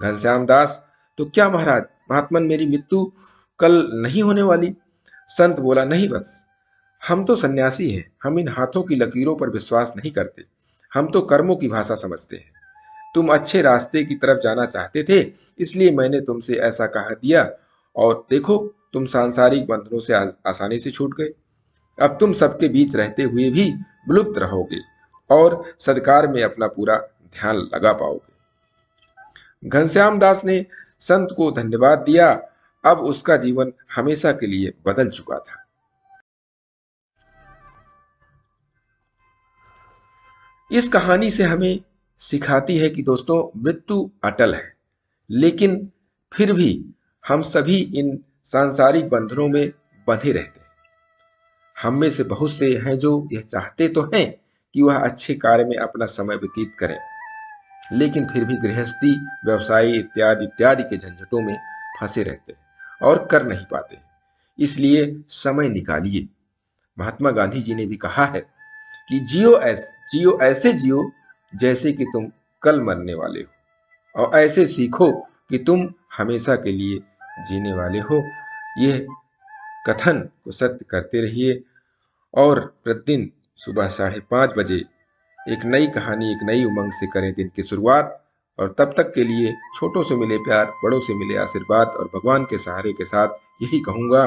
घनश्याम दास, तो क्या महाराज, महात्मन, मेरी मृत्यु कल नहीं होने वाली? संत बोला, नहीं वत्स, हम तो सन्यासी हैं। हम इन हाथों की लकीरों पर विश्वास नहीं करते। हम तो कर्मों की भाषा समझते हैं। तुम अच्छे रास्ते की तरफ जाना चाहते थे, इसलिए मैंने तुमसे ऐसा कह दिया, और देखो, तुम सांसारिक बंधनों से आसानी से छूट गए। अब तुम सबके बीच रहते हुए भी विलुप्त रहोगे और सदकार में अपना पूरा ध्यान लगा पाओगे। घनश्याम दास ने संत को धन्यवाद दिया। अब उसका जीवन हमेशा के लिए बदल चुका था। इस कहानी से हमें सिखाती है कि दोस्तों, मृत्यु अटल है, लेकिन फिर भी हम सभी इन सांसारिक बंधनों में बंधे रहते हैं। हम में से बहुत से हैं जो यह चाहते तो हैं कि वह अच्छे कार्य में अपना समय व्यतीत करें, लेकिन फिर भी गृहस्थी, व्यवसाय इत्यादि इत्यादि के झंझटों में फंसे रहते हैं और कर नहीं पाते। इसलिए समय निकालिए। महात्मा गांधी जी ने भी कहा है कि जियो ऐसे जियो जैसे कि तुम कल मरने वाले हो, और ऐसे सीखो कि तुम हमेशा के लिए जीने वाले हो। यह कथन को सत्य करते रहिए और प्रतिदिन सुबह 5:30 बजे एक नई कहानी, एक नई उमंग से करें दिन की शुरुआत। और तब तक के लिए छोटों से मिले प्यार, बड़ों से मिले आशीर्वाद और भगवान के सहारे के साथ यही कहूँगा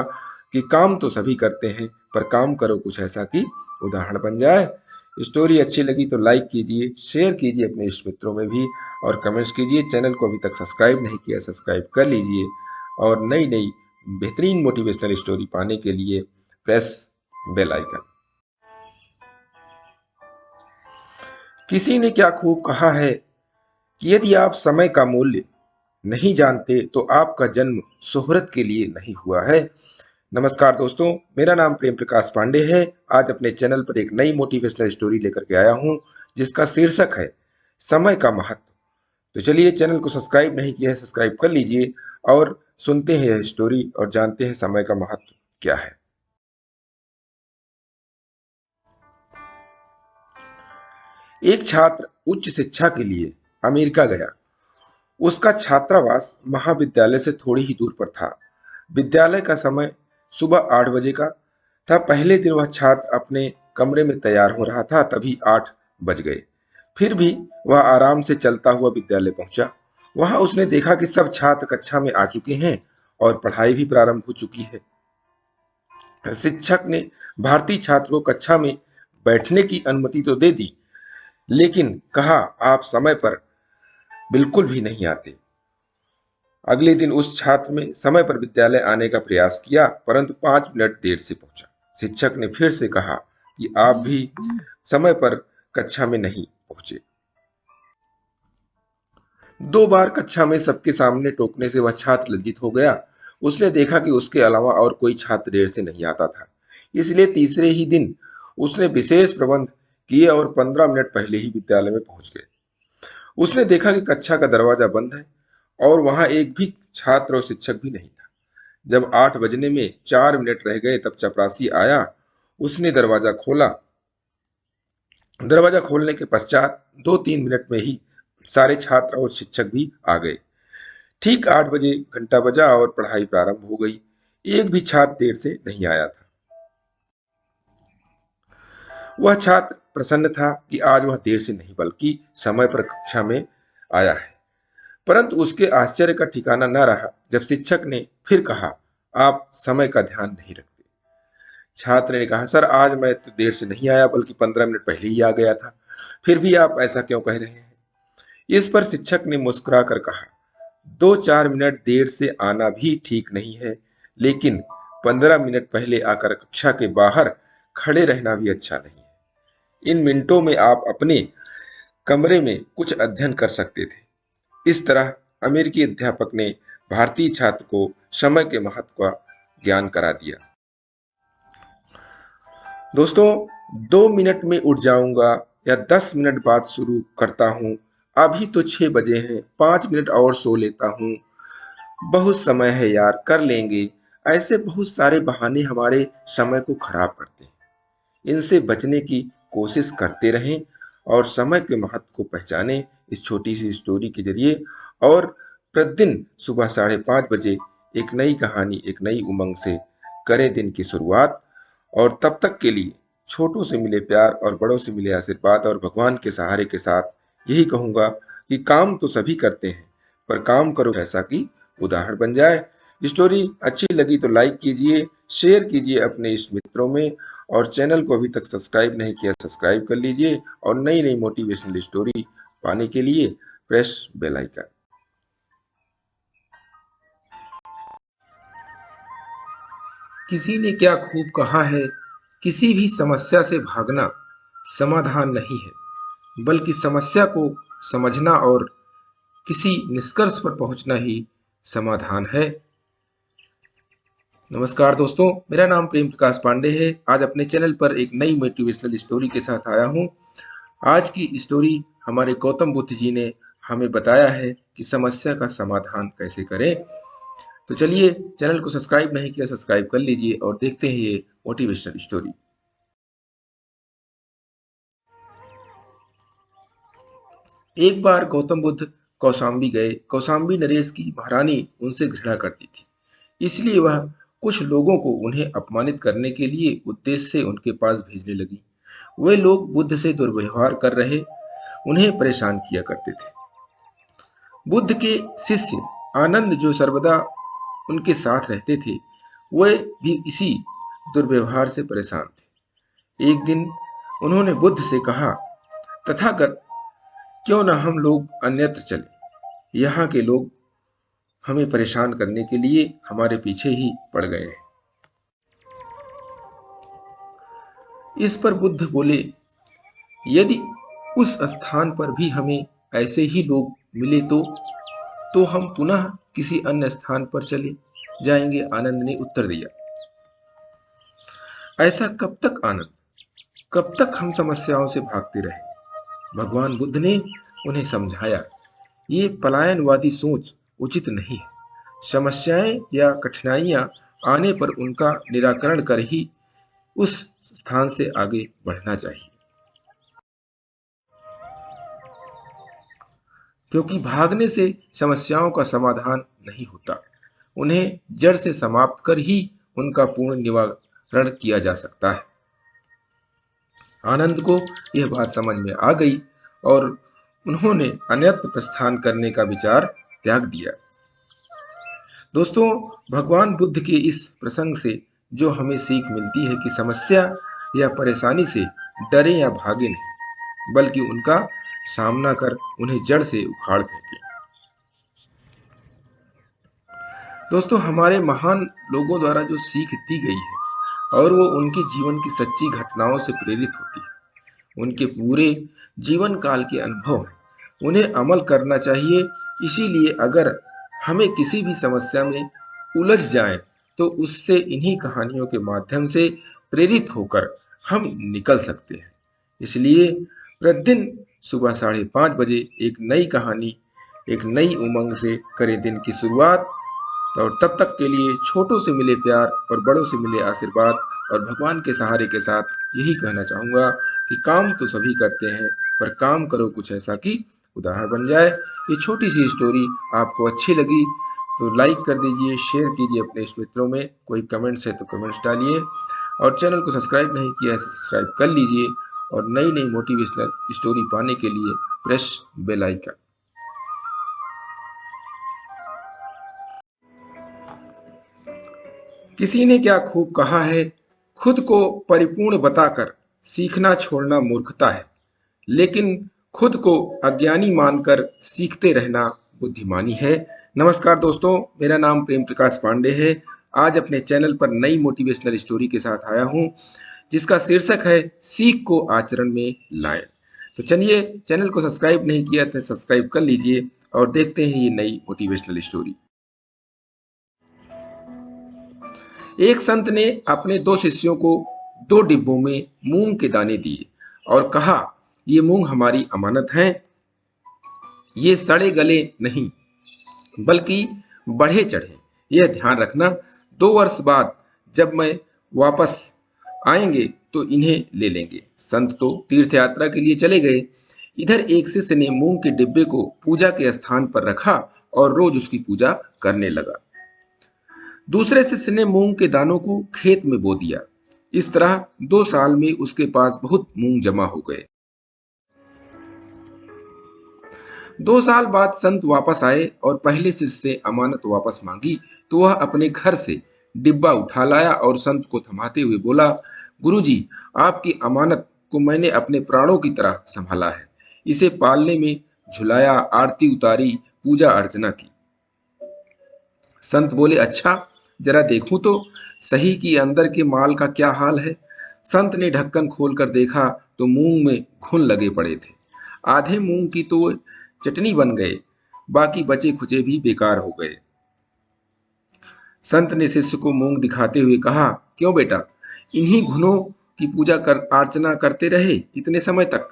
कि काम तो सभी करते हैं, पर काम करो कुछ ऐसा कि उदाहरण बन जाए। स्टोरी अच्छी लगी तो लाइक कीजिए, शेयर कीजिए अपने इष्ट मित्रों में भी, और कमेंट्स कीजिए। चैनल को अभी तक सब्सक्राइब नहीं किया, सब्सक्राइब कर लीजिए, और नई नई बेहतरीन मोटिवेशनल स्टोरी पाने के लिए प्रेस बेल आइकन। किसी ने क्या खूब कहा है कि यदि आप समय का मूल्य नहीं जानते तो आपका जन्म शोहरत के लिए नहीं हुआ है, नमस्कार दोस्तों, मेरा नाम प्रेम प्रकाश पांडे है। आज अपने चैनल पर एक नई मोटिवेशनल स्टोरी लेकर के आया हूं, जिसका शीर्षक है समय का महत्व। तो चलिए, चैनल को सब्सक्राइब नहीं किया है, सब्सक्राइब कर लीजिए और सुनते हैं यह स्टोरी और जानते हैं समय का महत्व क्या है। एक छात्र उच्च शिक्षा के लिए अमेरिका गया। उसका छात्रावास महाविद्यालय से थोड़ी ही दूर पर था। विद्यालय का समय सुबह 8 बजे का था। पहले दिन वह छात्र अपने कमरे में तैयार हो रहा था, तभी 8 बज गए। फिर भी वह आराम से चलता हुआ विद्यालय पहुंचा। वहां उसने देखा कि सब छात्र कक्षा में आ चुके हैं और पढ़ाई भी प्रारंभ हो चुकी है। शिक्षक ने भारतीय छात्र को कक्षा में बैठने की अनुमति तो दे दी, लेकिन कहा, आप समय पर बिल्कुल भी नहीं आते। अगले दिन उस छात्र में समय पर विद्यालय आने का प्रयास किया, परंतु 5 मिनट देर से पहुंचा। शिक्षक ने फिर से कहा कि आप भी समय पर कक्षा में नहीं पहुंचे। 2 बार कक्षा में सबके सामने टोकने से वह छात्र लज्जित हो गया। उसने देखा कि उसके अलावा और कोई छात्र देर से नहीं आता था। इसलिए तीसरे ही दिन उसने विशेष प्रबंध किए और 15 मिनट पहले ही विद्यालय में पहुंच गए। उसने देखा कि कक्षा का दरवाजा बंद है और वहां एक भी छात्र और शिक्षक भी नहीं था। जब 8 बजने में 4 मिनट रह गए, तब चपरासी आया। उसने दरवाजा खोला। दरवाजा खोलने के पश्चात 2-3 मिनट में ही सारे छात्र और शिक्षक भी आ गए। ठीक 8 बजे घंटा बजा और पढ़ाई प्रारंभ हो गई। एक भी छात्र देर से नहीं आया था। वह छात्र प्रसन्न था कि आज वह देर से नहीं बल्कि समय पर कक्षा में आया है। परंतु उसके आश्चर्य का ठिकाना न रहा जब शिक्षक ने फिर कहा, आप समय का ध्यान नहीं रखते। छात्र ने कहा, सर, आज मैं तो देर से नहीं आया बल्कि 15 मिनट पहले ही आ गया था। फिर भी आप ऐसा क्यों कह रहे हैं? इस पर शिक्षक ने मुस्कुरा कर कहा, 2-4 मिनट देर से आना भी ठीक नहीं है, लेकिन 15 मिनट पहले आकर कक्षा के बाहर खड़े रहना भी अच्छा नहीं है। इन मिनटों में आप अपने कमरे में कुछ अध्ययन कर सकते थे। इस तरह अमेरिकी अध्यापक ने भारतीय छात्र को समय के महत्व का ज्ञान करा दिया। दोस्तों, 2 मिनट में उठ जाऊंगा या 10 मिनट बाद शुरू करता हूँ। अभी तो 6 बजे हैं, 5 मिनट और सो लेता हूँ। बहुत समय है यार, कर लेंगे। ऐसे बहुत सारे बहाने हमारे समय को खराब करते हैं। इनसे बचने की कोशिश करते रहें और समय के महत्व को पहचानें इस छोटी सी स्टोरी के जरिए। और प्रतिदिन सुबह 5:30 बजे एक नई कहानी, एक नई उमंग से करें दिन की शुरुआत। और तब तक के लिए छोटों से मिले प्यार और बड़ों से मिले आशीर्वाद और भगवान के सहारे के साथ यही कहूंगा कि काम तो सभी करते हैं, पर काम करो ऐसा कि उदाहरण बन जाए। स्टोरी अच्छी लगी तो लाइक कीजिए, शेयर कीजिए अपने इस मित्रों में, और चैनल को अभी तक सब्सक्राइब नहीं किया, सब्सक्राइब कर लीजिए। और नई नई मोटिवेशनल स्टोरी पाने के लिए प्रेस बेल आइकन। किसी ने क्या खूब कहा है, किसी भी समस्या से भागना समाधान नहीं है, बल्कि समस्या को समझना और किसी निष्कर्ष पर पहुंचना ही समाधान है। नमस्कार दोस्तों, मेरा नाम प्रेम प्रकाश पांडे है। आज अपने चैनल पर एक नई मोटिवेशनल स्टोरी के साथ आया हूं। आज की स्टोरी हमारे गौतम बुद्ध जी ने हमें बताया है कि समस्या का समाधान कैसे करें। तो चलिए, चैनल को सब्सक्राइब नहीं किया, सब्सक्राइब कर लीजिए और देखते हैं ये मोटिवेशनल स्टोरी। एक बार गौतम बुद्ध कौशाम्बी गए। कौशाम्बी नरेश की महारानी उनसे घृणा करती थी, इसलिए वह कुछ लोगों को उन्हें अपमानित करने के लिए उद्देश्य से उनके पास भेजने लगी। वे लोग बुद्ध से दुर्व्यवहार कर रहे उन्हें परेशान किया करते थे। बुद्ध के शिष्य आनंद, जो सर्वदा उनके साथ रहते थे, वे भी इसी दुर्व्यवहार से परेशान थे। एक दिन उन्होंने बुद्ध से कहा, तथागत, क्यों न हम लोग अन्यत्र चले। यहाँ के लोग हमें परेशान करने के लिए हमारे पीछे ही पड़ गए हैं। इस पर बुद्ध बोले, यदि उस स्थान पर भी हमें ऐसे ही लोग मिले तो हम पुनः किसी अन्य स्थान पर चले जाएंगे। आनंद ने उत्तर दिया। ऐसा कब तक आनंद? कब तक हम समस्याओं से भागते रहे? भगवान बुद्ध ने उन्हें समझाया, ये पलायनवादी सोच उचित नहीं है। समस्याएं या कठिनाइयां आने पर उनका निराकरण कर ही उस स्थान से आगे बढ़ना चाहिए, क्योंकि भागने से समस्याओं का समाधान नहीं होता। उन्हें जड़ से समाप्त कर ही उनका पूर्ण निवारण किया जा सकता है। आनंद को यह बात समझ में आ गई और उन्होंने अन्यत्र प्रस्थान करने का विचार त्याग दिया। दोस्तों, भगवान बुद्ध के इस प्रसंग से जो हमें सीख मिलती है कि समस्या या परेशानी से डरे या भागे नहीं, बल्कि उनका सामना कर उन्हें जड़ से उखाड़ फेंके। दोस्तों, हमारे महान लोगों द्वारा जो सीख दी गई है और वो उनके जीवन की सच्ची घटनाओं से प्रेरित होती है, उनके पूरे जीवन काल के अनुभव हैं, उन्हें अमल करना चाहिए। इसीलिए अगर हमें किसी भी समस्या में उलझ जाएं, तो उससे इन्हीं कहानियों के माध्यम से प्रेरित होकर हम निकल सकते हैं। इसलिए प्रतिदिन सुबह 5:30 बजे एक नई कहानी, एक नई उमंग से करें दिन की शुरुआत। और तब तक के लिए छोटों से मिले प्यार और बड़ों से मिले आशीर्वाद और भगवान के सहारे के साथ यही कहना चाहूँगा कि काम तो सभी करते हैं, पर काम करो कुछ ऐसा कि उदाहरण बन जाए। ये छोटी सी स्टोरी आपको अच्छी लगी तो लाइक कर दीजिए, शेयर कीजिए अपने इष्ट मित्रों में। कोई कमेंट्स है तो कमेंट्स डालिए और चैनल को सब्सक्राइब नहीं किया है तो सब्सक्राइब कर लीजिए और नई नई मोटिवेशनल स्टोरी पाने के लिए प्रेस बेल आइकन। किसी ने क्या खूब कहा है, खुद को परिपूर्ण बताकर सीखना छोड़ना मूर्खता है, लेकिन खुद को अज्ञानी मानकर सीखते रहना बुद्धिमानी है। नमस्कार दोस्तों, मेरा नाम प्रेम प्रकाश पांडे है। आज अपने चैनल पर नई मोटिवेशनल स्टोरी के साथ आया हूं, जिसका शीर्षक है सीख को आचरण में लाएं। तो चलिए, चैनल को सब्सक्राइब नहीं किया तो सब्सक्राइब कर लीजिए और देखते हैं ये नई मोटिवेशनल स्टोरी। एक संत ने अपने 2 शिष्यों को 2 डिब्बों में मूंग के दाने दिए और कहा, ये मूंग हमारी अमानत हैं। ये सड़े गले नहीं, बल्कि बढ़े चढ़े। यह ध्यान रखना, 2 वर्ष बाद जब मैं वापस आएंगे तो इन्हें ले लेंगे। संत तो तीर्थ यात्रा के लिए चले गए। इधर एक शिष्य ने मूंग के डिब्बे को पूजा के स्थान पर रखा और रोज उसकी पूजा करने लगा। दूसरे शिष्य ने मूंग के दानों को खेत में बो दिया। इस तरह 2 साल में उसके पास बहुत मूंग जमा हो गए। 2 साल बाद संत वापस आए और पहले शिष्य से अमानत वापस मांगी तो वह अपने घर से डिब्बा उठा लाया और संत को थमाते हुए बोला, गुरुजी, आपकी अमानत को मैंने अपने प्राणों की तरह संभाला है। इसे पालने में झुलाया, आरती उतारी, पूजा अर्चना की। संत बोले, अच्छा, जरा देखूं तो सही कि अंदर के माल का क्या हाल है। संत ने ढक्कन खोलकर देखा तो मूंग में घुन लगे पड़े थे। आधे मूंग की तो चटनी बन गए, बाकी बचे खुचे भी बेकार हो गए। संत ने शिष्य को मूंग दिखाते हुए कहा, क्यों बेटा, इन्हीं घुनों की पूजा कर अर्चना करते रहे इतने समय तक?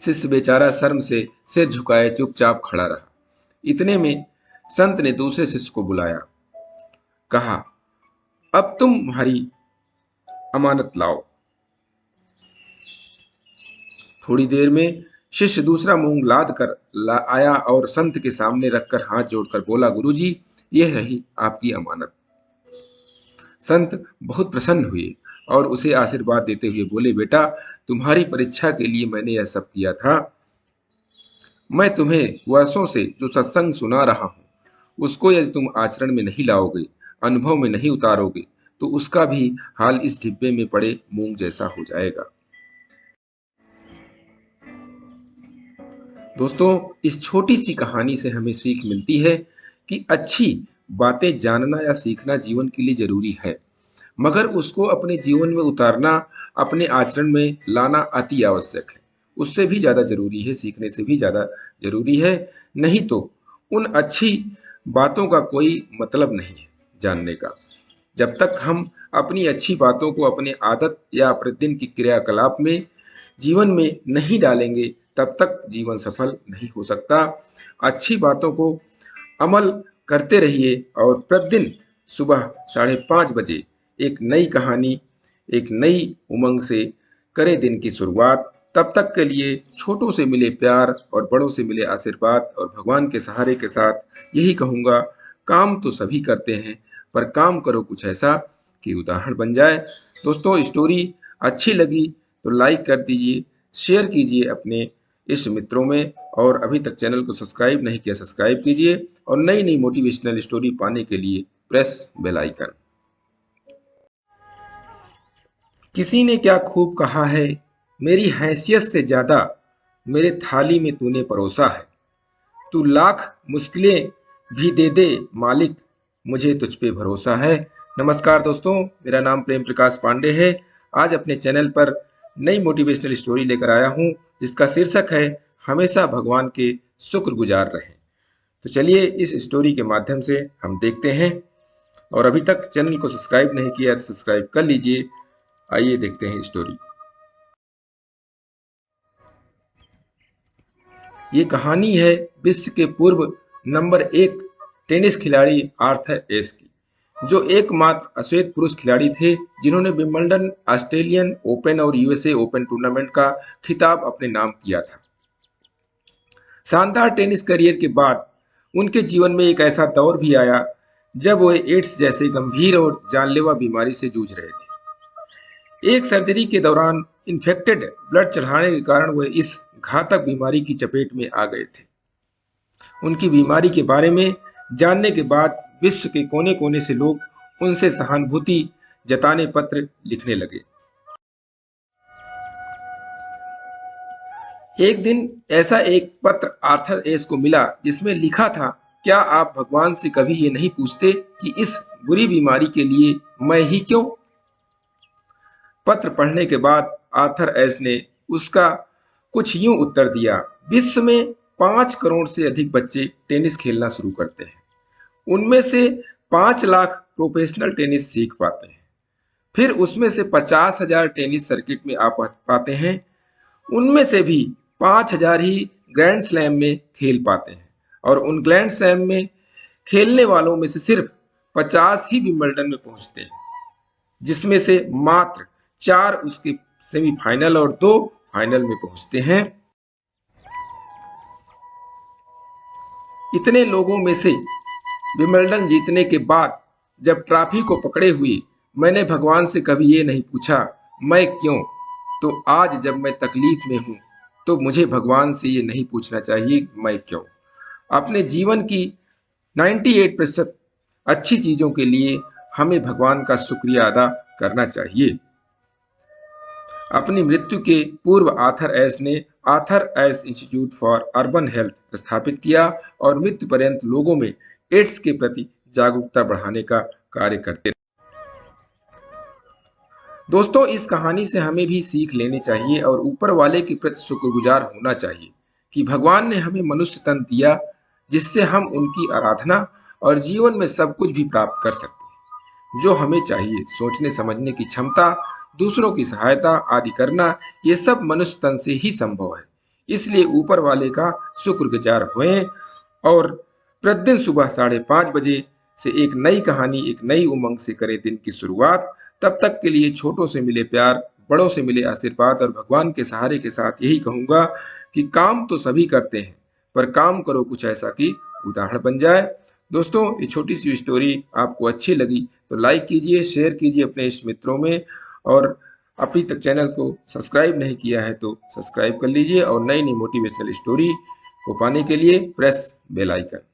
शिष्य बेचारा शर्म से सिर झुकाए चुपचाप खड़ा रहा। इतने में संत ने दूसरे शिष्य को बुलाया, कहा, अब तुम्हारी अमानत लाओ। थोड़ी देर में शिष्य दूसरा मूंग लाद कर आया और संत के सामने रखकर हाथ जोड़कर बोला, गुरुजी, यह रही आपकी अमानत। संत बहुत प्रसन्न हुए और उसे आशीर्वाद देते हुए बोले, बेटा, तुम्हारी परीक्षा के लिए मैंने यह सब किया था। मैं तुम्हें वर्षों से जो सत्संग सुना रहा हूं, उसको यदि तुम आचरण में नहीं लाओगे, अनुभव में नहीं उतारोगे, तो उसका भी हाल इस डिब्बे में पड़े मूंग जैसा हो जाएगा। दोस्तों, इस छोटी सी कहानी से हमें सीख मिलती है कि अच्छी बातें जानना या सीखना जीवन के लिए जरूरी है, मगर उसको अपने जीवन में उतारना, अपने आचरण में लाना अति आवश्यक है। उससे भी ज़्यादा जरूरी है, सीखने से भी ज़्यादा जरूरी है। नहीं तो उन अच्छी बातों का कोई मतलब नहीं है। जानने का। जब तक हम अपनी अच्छी बातों को अपने आदत या प्रतिदिन की क्रियाकलाप में जीवन में नहीं डालेंगे, तब तक जीवन सफल नहीं हो सकता। अच्छी बातों को अमल करते रहिए और प्रतिदिन सुबह 5:30 बजे एक नई कहानी, एक नई उमंग से करें दिन की शुरुआत। तब तक के लिए छोटों से मिले प्यार और बड़ों से मिले आशीर्वाद और भगवान के सहारे के साथ यही कहूँगा, काम तो सभी करते हैं, पर काम करो कुछ ऐसा कि उदाहरण बन जाए। दोस्तों, स्टोरी अच्छी लगी तो लाइक कर दीजिए, शेयर कीजिए अपने इष्ट मित्रों में, और अभी तक चैनल को सब्सक्राइब नहीं किया सब्सक्राइब कीजिए, और नई नई मोटिवेशनल स्टोरी पाने के लिए प्रेस बेल आइकन। किसी ने क्या खूब कहा है, मेरी हैसियत से ज्यादा मेरे थाली में तूने परोसा है। तू लाख मुश्किलें भी दे दे मालिक, मुझे तुझ पे भरोसा है। नमस्कार दोस्तों, मेरा नाम प्रेम प्रकाश पांडे है। आज अपने चैनल पर नई मोटिवेशनल स्टोरी लेकर आया हूं, जिसका शीर्षक है हमेशा भगवान के शुक्रगुजार रहें। तो चलिए इस स्टोरी के माध्यम से हम देखते हैं, और अभी तक चैनल को सब्सक्राइब नहीं किया तो सब्सक्राइब कर लीजिए। आइए देखते हैं स्टोरी। ये कहानी है विश्व के पूर्व नंबर 1 टेनिस खिलाड़ी आर्थर एश की, जो एकमात्र अश्वेत पुरुष खिलाड़ी थे जिन्होंने विंबलडन, ऑस्ट्रेलियन ओपन और यूएसए ओपन टूर्नामेंट का खिताब अपने नाम किया था। शानदार टेनिस करियर के बाद उनके जीवन में एक ऐसा दौर भी आया जब वो एड्स जैसे गंभीर और जानलेवा बीमारी से जूझ रहे थे। एक सर्जरी के दौरान इन्फेक्टेड ब्लड चढ़ाने के कारण वे इस घातक बीमारी की चपेट में आ गए थे। उनकी बीमारी के बारे में जानने के बाद विश्व के कोने कोने से लोग उनसे सहानुभूति जताने पत्र लिखने लगे। एक दिन ऐसा एक पत्र आर्थर एश को मिला जिसमें लिखा था, क्या आप भगवान से कभी ये नहीं पूछते कि इस बुरी बीमारी के लिए मैं ही क्यों? पत्र पढ़ने के बाद आर्थर एश ने उसका कुछ यूं उत्तर दिया, विश्व में 5 करोड़ से अधिक बच्चे टेनिस खेलना शुरू करते हैं। उनमें से 5 लाख प्रोफेशनल टेनिस सीख पाते हैं। फिर उसमें से 50,000 टेनिस सर्किट में आ पाते हैं। उनमें से भी 5,000 ही ग्रैंड स्लैम में खेल पाते हैं, और उन ग्रैंड स्लैम में खेलने वालों में से सिर्फ 50 ही विंबलडन में पहुंचते हैं, जिसमें से मात्र 4 उसके सेमीफाइनल और 2 फाइनल में पहुंचते हैं। इतने लोगों में से विंबलडन जीतने के बाद जब ट्रॉफी को पकड़े हुए मैंने भगवान से कभी ये नहीं पूछा मैं क्यों, तो आज जब मैं तकलीफ में हूं तो मुझे भगवान से ये नहीं पूछना चाहिए मैं क्यों। अपने जीवन की 98% अच्छी चीजों के लिए हमें भगवान का शुक्रिया अदा करना चाहिए। अपनी मृत्यु के पूर्व आर्थर एश ने Arthur Ashe institute for urban health स्थापित किया और मृत्यु पर्यंत लोगों में एड्स के प्रति जागरूकता बढ़ाने का कार्य करते रहे। दोस्तों, इस कहानी से हमें भी सीख लेनी चाहिए और ऊपर वाले के प्रति शुक्रगुजार होना चाहिए कि भगवान ने हमें मनुष्य तन दिया, जिससे हम उनकी आराधना और जीवन में सब कुछ भी प्राप्त कर सकते हैं जो हमें चाहिए। सोचने समझने की क्षमता, दूसरों की सहायता आदि करना, ये सब मनुष्य तन से ही संभव है। इसलिए ऊपर वाले का शुक्रगुजार होएं और प्रतिदिन सुबह 5:30 बजे से एक नई कहानी, एक नई उमंग से करें दिन की शुरुआत। तब तक के लिए छोटों से मिले प्यार, बड़ों से मिले आशीर्वाद और भगवान के सहारे के साथ यही कहूंगा कि काम तो सभी करते हैं, पर काम करो कुछ ऐसा कि उदाहरण बन जाए। दोस्तों, ये छोटी सी स्टोरी आपको अच्छी लगी तो लाइक कीजिए, शेयर कीजिए अपने इष्ट मित्रों में, और अभी तक चैनल को सब्सक्राइब नहीं किया है तो सब्सक्राइब कर लीजिए, और नई नई मोटिवेशनल स्टोरी को पाने के लिए प्रेस बेल आइकन।